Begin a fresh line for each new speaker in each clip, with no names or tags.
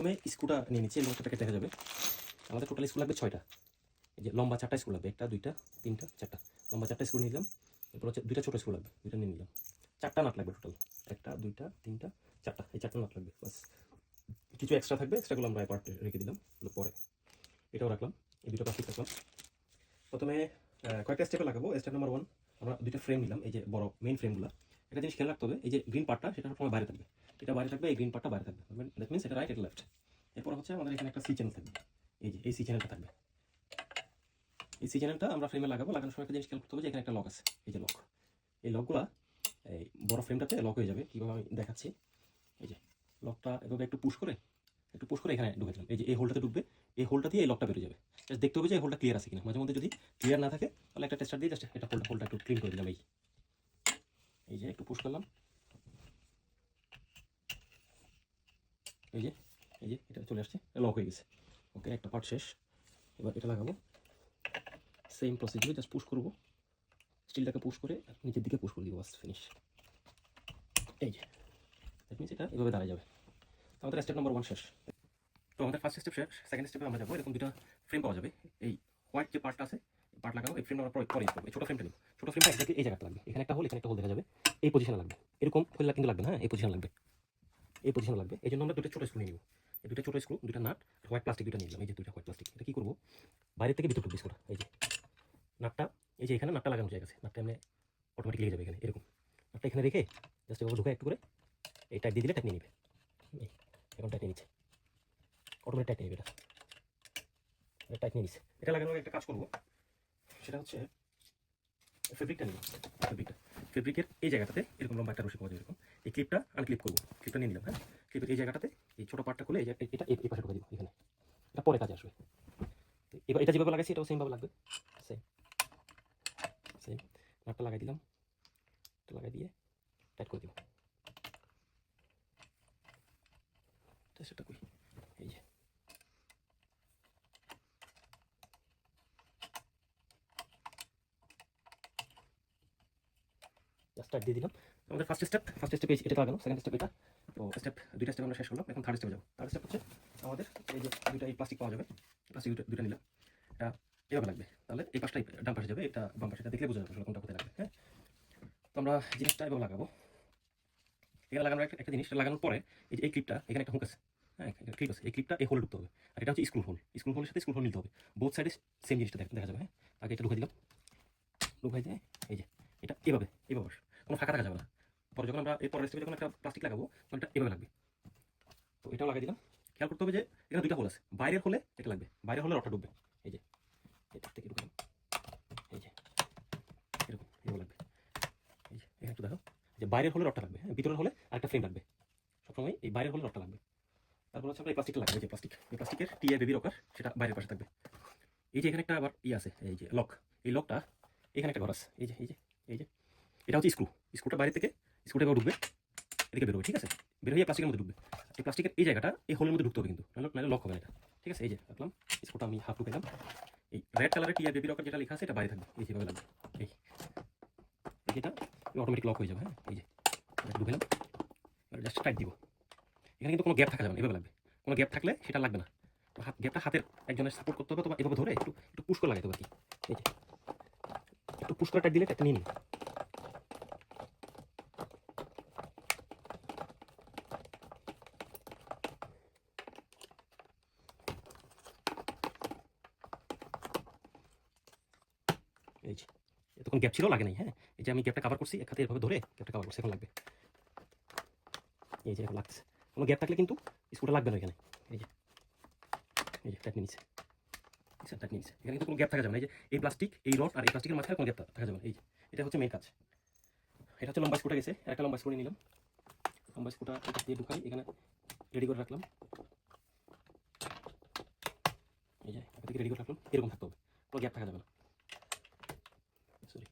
প্রথমে স্ক্রুটা নিয়ে নিচ্ছি, লোকটাকে দেখা যাবে। আমাদের টোটাল স্ক্রু লাগবে 6টা। এই যে লম্বা 4টা স্ক্রু লাগবে, 1টা 2টা 3টা 4টা। লম্বা 4টা স্ক্রু নিলাম। এরপর হচ্ছে 2টা ছোটো স্ক্রু লাগবে, 2টা নিয়ে নিলাম। 4টা নাট লাগবে টোটাল, 1টা 2টা 3টা 4টা। এই 4টা নাট লাগবে বাস। কিছু এক্সট্রা থাকবে, এক্সট্রাগুলো আমরা পার্টে রেখে দিলাম পরে। এটাও রাখলাম, এই 2টা প্লাস্টিক রাখলাম। প্রথমে কয়েকটা স্টেপে লাগাবো। স্টেপ নাম্বার 1, আমরা 2টা ফ্রেম নিলাম, এই যে বড় মেইন ফ্রেমগুলো। একটা জিনিস খেয়াল রাখতে হবে, এই যে গ্রিন পার্টটা সেটা সবসময় বাইরে থাকবে, এটা বাইরে থাকবে, এই গ্রিন পার্টটা বাইরে থাকবে। দ্যাট মিনস এটা রাইট, এটা লেফট। এরপর হচ্ছে আমাদের এখানে একটা সি চ্যানেল থাকবে, এই যে এই সি চ্যানেলটা থাকবে। এই সি চ্যানেলটা আমরা ফ্রেমে লাগাবো। লাগানোর সময় একটা জিনিস খেয়াল করতে হবে যে এখানে একটা লক আছে, এই যে লক। এই লকগুলা এই বড় ফ্রেমটাতে লক হয়ে যাবে। কীভাবে আমি দেখাচ্ছি, এই যে লকটা এভাবে একটু পুশ করে এখানে ঢুকে দিলাম। এই যে এই হোলটাতে ঢুকবে, এই হোলটা দিয়ে এই লকটা বেরিয়ে যাবে। জাস্ট দেখতে হবে যে এই হোলটা ক্লিয়ার আছে কিনা। মাঝে মধ্যে যদি ক্লিয়ার না থাকে তাহলে একটা টেস্টার দিয়ে জাস্ট এটা হোলটা একটু ক্লিন করে দিলাম। এই যে একটু পুশ করলাম, এই যে এটা চলে আসছে, লক হয়ে গেছে। ওকে, একটা পার্ট শেষ। এবার এটা লাগাবো। সেম প্রসিডিউর, জাস্ট পুশ করবো, স্টিলটাকে পুশ করে নিচের দিকে পুশ করে দিব, বাস ফিনিশ। এই যে দ্যাট মিনস এটা এভাবে দাঁড়ায় যাবে। তো আমাদের স্টেপ নাম্বার 1 শেষ। তো আমাদের ফার্স্ট স্টেপ শেষ। সেকেন্ড স্টেপে আমরা যাবো। এরকম 2টা ফ্রেম পাওয়া যাবে। এই হোয়াইট যে পার্টটা আছে, পার্ট লাগানো, এই ফ্রেমটা আমরা পরে ইউজ করবো। এই ছোটো ফ্রেমটা নিব। ছোটো ফ্রেমটা এক্স্যাক্টলি এই জায়গাটা লাগবে। এখানে একটা হোল, এখানে একটা হোল দেখা যাবে, এই পজিশনে লাগবে। এরকম খুললে কিন্তু লাগবে না, হ্যাঁ, এই পজিশনে লাগবে, এই পজিশনে লাগবে। এই জন্য আমরা 2টা ছোটো স্ক্রু নিয়ে নিব। এই 2টা ছোটো স্ক্রু, 2টা নাট, হোয়াইট প্লাস্টিক 2টা নিয়ে নিলাম। এই যে 2টা হোয়াইট প্লাস্টিক, এটা কী করবো, বাইরে থেকে ভিতর ঢুকবে স্ক্রুটা। এই যে নাটটা, এই যে এখানে নাটটা লাগানো জায়গা আছে, নাটটা এমনি অটোমেটিক লেগে যাবে এখানে। এরকম নাটটা এখানে রেখে জাস্ট এভাবে ঢুকে একটু করে এই টাইট দিয়ে দিলে টাইট নিয়ে নেবে। এখন টাইট নিয়ে নিচ্ছে, অটোমেটিক টাইট নিয়ে নেবে। এটা টাইট নিয়ে নিচ্ছে। এটা লাগানোর একটা কাজ করবো, সেটা হচ্ছে ফেব্রিকটা নিলাম। ফেব্রিকের এই জায়গাটাতে এরকম লম্বা একটা রশি পাওয়া যায়, এরকম। এই ক্লিপটা আনক্লিপ করবো, ক্লিপটা নিয়ে নিলাম। হ্যাঁ, ক্লিপের এই জায়গাটাতে এই ছোটো পার্টটা খুলে এটা এই পাশে ঢুকে দিব। এখানে এটা পরে কাজে আসবে। এবার এটা যেভাবে লাগাইছি এটাও সেমভাবে লাগবে। সেম নাটটা লাগাই দিলাম, এটা লাগাই দিয়ে টাইট করে দিব। সেটা কই, এই যে জাস্ট টাইট দিয়ে দিলাম। আমাদের ফার্স্ট স্টেপ এটা লাগানো। সেকেন্ড স্টেপ এটা। তো স্টেপ 2টা স্টেপ আমরা শেষ করলাম। এখন থার্ড স্টেপে যাবো। থার্ড স্টেপ হচ্ছে আমাদের এই যে 2টা এই প্লাস্টিক পাওয়া যাবে, প্লাস্টিক 2টা নিলাম। এটা এভাবে লাগবে, তাহলে এই পাশটাই ডান পাশে যাবে, এটা বাম পাশে। দেখলে বোঝা যাবে কোনটা কোথায় লাগবে। হ্যাঁ, তো আমরা জিনিসটা এভাবে লাগাবো। এখানে লাগানোর একটা জিনিস, লাগানোর পরে এই যে এই ক্লিপটা, এখানে একটা হুক আছে, হ্যাঁ, ক্লিপ আছে, এই ক্লিপটা এই হোলে ঢুকতে হবে। আর এটা হচ্ছে স্ক্রু হোল, স্ক্রু হোলের সাথে স্ক্রু হোল মিলতে হবে। বোথ সাইডে সেম জিনিসটা দেখা যাবে। হ্যাঁ, আগে এটা ঢুকে দিলাম, ঢুকাই দিয়ে এই যে এটা এভাবে কোনো ফাঁকা থাকা যাবে না। পরে যখন আমরা এই পরের স্টেপে যখন একটা প্লাস্টিক লাগাবো তখন এটা এভাবে লাগবে। তো এটাও লাগাই দিলাম। খেয়াল করতে হবে যে এখানে 2টা হোল আছে, বাইরের হলে এটা লাগবে, বাইরের হলে রডটা ঢুকবে। এই যে এটা থেকে ঢুকালাম, এই যে এরকম এভাবে লাগবে। এই যে এখানে একটু দেখো, যে বাইরের হলে রডটা লাগবে, হ্যাঁ, ভিতরের হলে আরেকটা ফ্রেম লাগবে। সবসময় এই বাইরের হলে রডটা লাগবে। তারপর হচ্ছে আমরা এই প্লাস্টিকটা লাগবে, এই যে এই প্লাস্টিকের টিআই বেবি রকার, সেটা বাইরের পাশে থাকবে। এই যে এখানে একটা আবার আছে, এই যে লক, এই লকটা এখানে একটা ঘর আছে, এই যে এটা হচ্ছে স্ক্রুটা বাইরে থেকে স্ক্রুটা এবার ঢুকবে, এদিকে বেরোবে। ঠিক আছে, বের হয়ে প্লাস্টিকের মধ্যে ঢুকবে। এই প্লাস্টিকের এই জায়গাটা এই হোলের মধ্যে ঢুকতে হবে কিন্তু, নাহলে লক হবে না এটা। ঠিক আছে, এই যে রাখলাম স্ক্রুটা, আমি হাফ ঢুকাইলাম। এই রেড কালারের টিআই বেবি রকার যেটা লেখা আছে এটা বাইরে থাকবে, এই যেভাবে লাগবে। এই এটা অটোমেটিক লক হয়ে যাবে। হ্যাঁ, এই যে ঢুকাইলাম, জাস্ট টাইট দিব। এখানে কিন্তু কোনো গ্যাপ থাকা যাবে না, এভাবে লাগবে। কোনো গ্যাপ থাকলে সেটা লাগবে না। গ্যাপটা হাতের একজনের সাপোর্ট করতে হবে, তোমার এভাবে ধরে একটু পুশ করে লাগাতে হবে আর কি। এই যে একটু পুশ করে টাইট দিলে টাইটটা নিয়ে নিন। এই যে এতক্ষণ গ্যাপ ছিল, লাগে নাই। হ্যাঁ, এই যে আমি গ্যাপটা কাভার করছি, এক হাতে এভাবে ধরে গ্যাপটা কাভার করছি, এখন লাগবে। এই যে এখন লাগছে। কোনো গ্যাপ থাকলে কিন্তু স্ক্রুটা লাগবে না এখানে। এই যে টাইট নিয়ে নিচ্ছে, টাইট নিয়ে নিচ্ছে। এখানে কিন্তু কোনো গ্যাপ থাকা যাবে না। এই যে এই প্লাস্টিক, এই রড আর এই প্লাস্টিকের মাঝখানে কোনো গ্যাপ থাকা যাবে না। এই যে এটা হচ্ছে মেন কাজ। এটা হচ্ছে লম্বা স্ক্রুটা গেছে, একটা লম্বা স্ক্রু নিলাম। লম্বা স্ক্রুটা দিয়ে ঢুকাই, এখানে রেডি করে রাখলাম। এই যে আগে থেকে রেডি করে রাখলাম, এরকম থাকতে হবে, কোনো গ্যাপ থাকা যাবে না। সরি,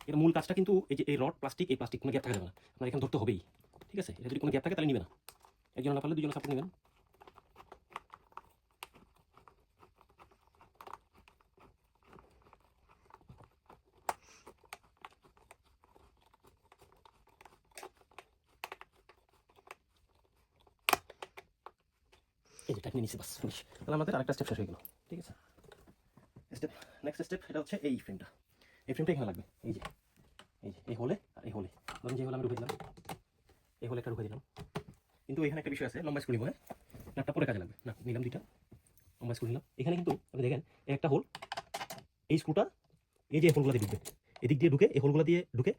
এর মূল কাজটা কিন্তু এই যে এই রড প্লাস্টিক, এই প্লাস্টিক কোনো গ্যাপ থাকা যাবে না, আপনার এখানে ধরতে হবেই। ঠিক আছে, এটা যদি কোনো গ্যাপ থাকে তাহলে নিবে না। একজন না পারলে দুজন সাপোর্ট নেবেন। এই যে টাইপ নিয়ে নিচ্ছি, বাস ফিনিশ। তাহলে আমাদের আরেকটা স্টেপ শেষ হয়ে গেল। ঠিক আছে, স্টেপ নেক্সট স্টেপ এটা হচ্ছে এই ফ্রেমটা। এই ফ্রেমটা এখানে লাগবে, এই যে এই হোলে আর এই হোলে। ধরুন যে হোলে আমি ঢুকে দিলাম, এই হোলে একটা ঢুকে দিলাম, কিন্তু এখানে একটা বিষয় আছে, লম্বা স্ক্রু নিব। হ্যাঁ, নাটটা পরে কাজে লাগবে। না নিলাম দুইটা লম্বা স্ক্রু নিলাম। এখানে কিন্তু আপনি দেখেন একটা হোল, এই স্ক্রুটা এই যে হোলগুলো দিয়ে ঢুকবে, এদিক দিয়ে ঢুকে এই হোলগুলো দিয়ে ঢুকে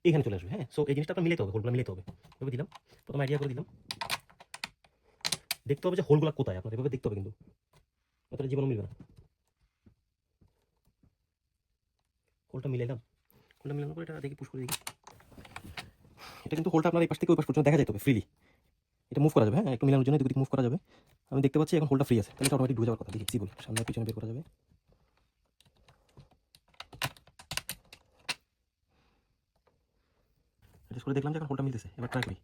এখানে চলে আসবে। হ্যাঁ, সো এই জিনিসটা আপনার মিলাতে হবে, হোলগুলো মিলাতে হবে। এভাবে দিলাম, প্রথমে আইডিয়া করে দিলাম, দেখতে হবে যে হোলগুলো কোথায়, আপনার এভাবে দেখতে হবে, কিন্তু আপনার জীবনও মিলবে না। হোলটা মিলাইলাম, হোলটা মিলানোর পর এটা দেখি পুশ করে দেখি। এটা কিন্তু হোলটা আপনার এই পাশ থেকে ওই পাশ পর্যন্ত দেখা যেতে হবে ফ্রিলি। এটা মুভ করা যাবে। হ্যাঁ, একটু মিলানোর জন্য এদিক মুভ করা যাবে। আমি দেখতে পাচ্ছি এখন হোলটা ফ্রি আছে, তাহলে এটা অটোমেটিক ঢুকে যাওয়ার কথা। দেখি সিবল সামনে পিছনে বের করা যাবে। এটা করে দেখলাম যে এখন হোলটা মিলতেছে। এবার ট্রাই করি।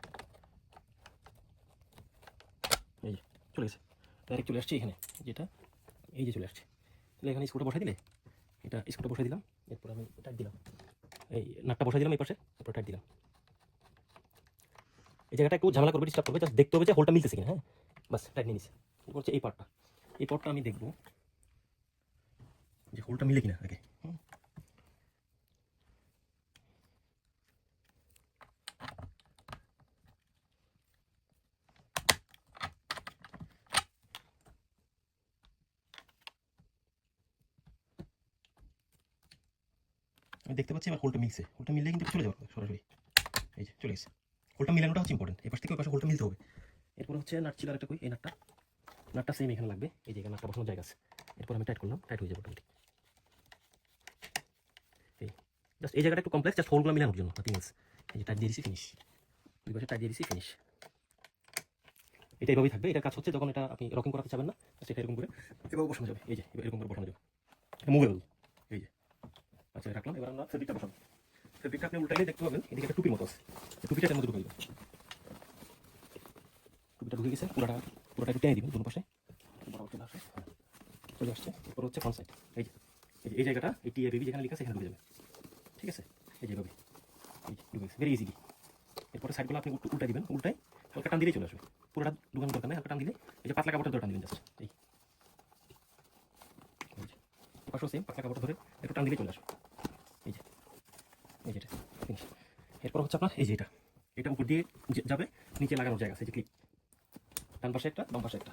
এই যে চলে গেছে, ডাইরেক্ট চলে আসছে এখানে, যেটা এই যে চলে আসছে। তাহলে এখানে স্ক্রুটা বসাই দিলে, এটা স্ক্রুটা বসাই দিলাম, এরপর আমি টাইট দিলাম, এই নাটটা বসাই দিলাম এই পাশে, তারপর টাইট দিলাম। এই জায়গাটা একটু ঝামেলা করবে, ডিস্টার্ব করবে, জাস্ট দেখতে হবে যে হোলটা মিলতেছে কিনা। হ্যাঁ, বাস টাইট নিয়ে নিচ্ছে। হচ্ছে এই পার্টটা, এই পার্টটা আমি দেখবো যে হোলটা মিলে কিনা আগে। আমি দেখতে পাচ্ছি এবার হোলটা মিলছে, হোলটা মিললে কিন্তু চলে যাবে সরাসরি। এই যে চলে গেছে, হোলটা মিলানোটা হচ্ছে ইম্পর্টেন্ট। এই পাশ থেকে ওই পাশে হোলটা মিলতে হবে। এরপর হচ্ছে নাট ছিল আরেকটা, কই এই নাটটা, নাটটা সেম এখানে লাগবে, এই যে নাটটা বসানোর জায়গা আছে। এরপর আমি টাইট করলাম, টাইট হয়ে যাবে অটোমেটিক। এই জাস্ট এই জায়গাটা একটু কমপ্লেক্স, জাস্ট হোলগুলো মিলানোর জন্য, নাথিং এলস। এই যে টাইট দিয়ে দিছি, ফিনিশ। দুই পাশে টাইট দিয়ে দিছি, ফিনিশ। এটা এইভাবেই থাকবে। এটার কাজ হচ্ছে যখন এটা আপনি রকিং করাতে চাবেন না, সেটা এরকম করে এভাবে বসানো যাবে। এই যে এরকম করে বসানো যাবে, এটা মুভেবল। এই যে আচ্ছা রাখলাম। এবার আমরা ফেব্রিকটা বসাবো। ফেব্রিকটা আপনি উল্টাইলে দেখতে পাবেন এদিকে একটা টুপির মতো আছে, টুপিটা এর মধ্যে ঢুকে দিবেন। টুপিটা ঢুকে গেছে, পুরোটা একটু টেনে দিবেন দুটো পাশে, বরাবর চলে আসে, চলে আসছে। এরপর হচ্ছে ফ্রন্ট সাইড, এই যে এই জায়গাটা এই টি এ বেবি যেখানে লেখা আছে এখানে ঢুকে যাবে। ঠিক আছে, এই যে এভাবে, এই যে ঢুকে গেছে, ভেরি ইজিলি। এরপরে সাইডগুলো আপনি উল্টাই দিবেন, উল্টাই হালকা টান দিলেই চলে আসবে। পুরোটা ঢুকানোর দরকার নেই, হালকা টান দিলে এই যে পাতলা কাপড়টা ধরে টান দিবেন জাস্ট। এই পাশেও সেম, পাতলা কাপড়টা ধরে একটু টান দিলেই চলে আসবে। এই যে যেটা ফিনিশ। এরপর হচ্ছে আপনার এই যে এটা উপর দিয়ে যাবে, নিচে লাগানোর জায়গা আছে, এই যে ক্লিপ, ডান পাশে একটা বাম পাশে একটা,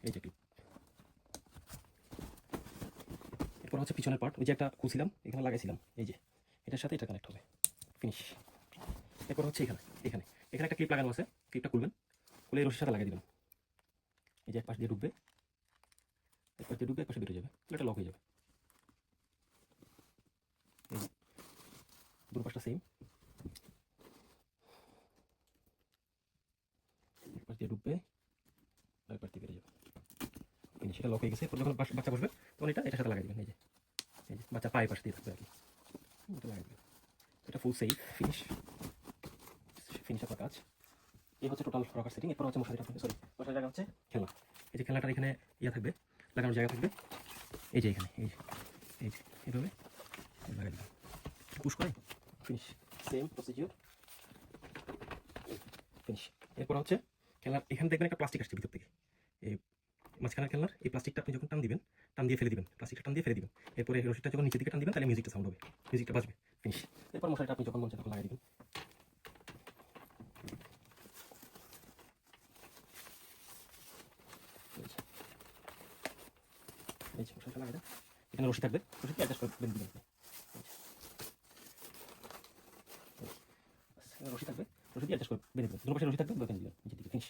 এই যে ক্লিপ। এরপর হচ্ছে পিছনের পার্ট, ওই যে একটা খুলছিলাম এখানে লাগাইছিলাম, এই যে এটার সাথে এটা কানেক্ট হবে, ফিনিশ। এরপর হচ্ছে এখানে এখানে এখানে একটা ক্লিপ লাগানো আছে, ক্লিপটা খুলবেন, খুলে এই রশির সাথে লাগিয়ে দেবেন। এই যে এক পাশ দিয়ে ঢুকবে, এক পাশ দিয়ে ঢুকবে, এক পাশে বেরিয়ে যাবে, এটা লক হয়ে যাবে। এই দুটো পাশটা সেম, এক পাশ দিয়ে ঢুকবে, এক পাশ দিয়ে বেরিয়ে যাবে, ফিনিশ। এটা লক হয়ে গেছে। যখন বাচ্চা বসবে তখন এটার সাথে লাগাই দেবেন। এই যে বাচ্চা পায়ে পাশ দিয়ে থাকবে আর কি, এটা লাগাই দেবেন। এটা ফুল সেফ, ফিনিশ আপনার কাজ। এই হচ্ছে টোটাল রকার সেটিং। এরপর হচ্ছে মশারিটা, সরি মশারি জায়গা হচ্ছে খেলনা। এই যে খেলনাটার এখানে ইয়ে থাকবে, লাগানোর জায়গা থাকবে, এই যে এখানে এই যে এইভাবে লাগাই দেবেন, পুশ করে ফিনিশ। Same procedure, finish. এরপর হচ্ছে খেলনার এখানে দেখবেন একটা প্লাস্টিক আসছে ভিতর থেকে, এই মাঝখানের খেলনার এই প্লাস্টিকটা আপনি যখন টান দিবেন, টান দিয়ে ফেলে দিবেন, প্লাস্টিকটা টান দিয়ে ফেলে দিবেন। এরপরে রশিদটা যখন নিচের দিকে টান দিবেন, তাহলে মিউজিকটা সাউন্ড হবে, মিউজিকটা বাজবে, ফিনিশ। এরপর মশারিটা আপনি যখন মন চায় তখন লাগাই দিবেন। এই যে মশারিটা লাগাই দেন, এখানে রশি থাকবে, রশিদটা অ্যাডজাস্ট করে বেঁধে দিবেন। রশি থাকবে, রশি দিয়ে অ্যাডজাস্ট করে বেঁধে দেবেন, দুটো পাশে রশি থাকবে, বেঁধে দিবেন, ফিনিশ।